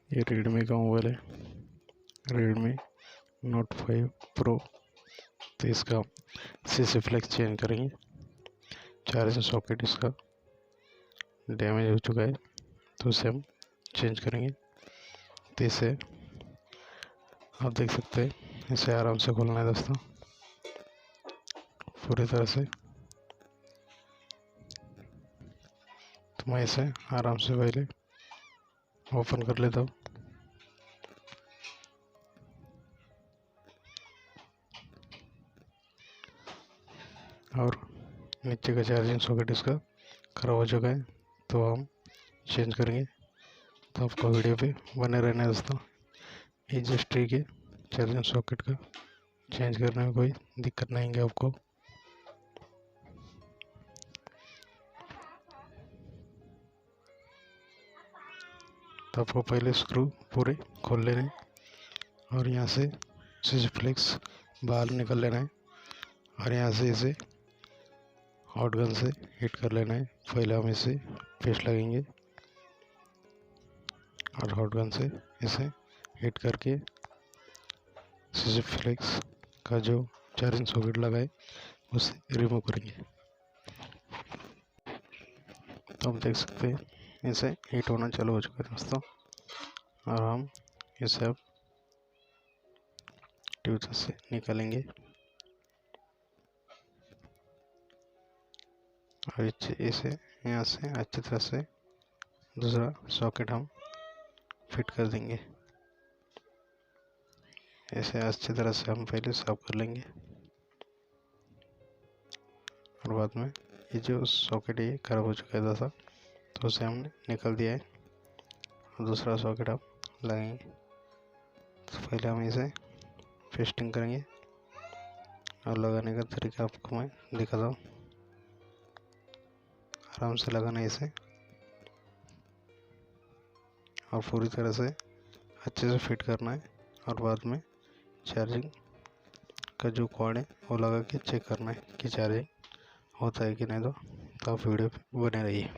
ये रेडमी का मोबाइल है, रेडमी नोट 5 प्रो। तो इसका सीसी फ्लेक्स चेंज करेंगे। चार्जिंग सॉकेट इसका डैमेज हो चुका है, तो उसे हम चेंज करेंगे। तो इसे आप देख सकते हैं, इसे आराम से खोलना है दोस्तों, पूरी तरह से। तो मैं इसे आराम से पहले ओपन कर लेता हूँ। और नीचे का चार्जिंग सॉकेट इसका खराब हो चुका है, तो हम चेंज करेंगे। तो आपको वीडियो पे बने रहना है दोस्तों। ये जस्ट ट्रिक है चार्जिंग सॉकेट का चेंज करने में, कोई दिक्कत नहीं है आपको। तो आपको पहले स्क्रू पूरे खोल लेने हैं और यहाँ से सीसी फ्लेक्स बाहर निकल लेना है और यहाँ से इसे हॉट गन से हिट कर लेना है। पहले हम इसे पेस्ट लगेंगे और हॉट गन से इसे हिट करके सीसी फ्लेक्स का जो चार्जिंग सॉकेट लगा है उसे रिमूव करेंगे। तो आप देख सकते हैं इसे हीट होना चालू हो चुका है दोस्तों, और हम इसे अब ट्यूब से निकालेंगे और इसे यहाँ से अच्छी तरह से दूसरा सॉकेट हम फिट कर देंगे। इसे अच्छी तरह से हम पहले साफ कर लेंगे और बाद में ये जो सॉकेट है खराब हो चुका है था, तो उसे हमने निकाल दिया है और दूसरा सॉकेट हम लगाएंगे। तो पहले हम इसे पेस्टिंग करेंगे और लगाने का तरीका आपको मैं दिखाता हूँ। आराम से लगाना है इसे और पूरी तरह से अच्छे से फिट करना है और बाद में चार्जिंग का जो कॉर्ड है वो लगा के चेक करना है कि चार्जिंग होता है कि नहीं। तो आप वीडियो पे बने रहिए।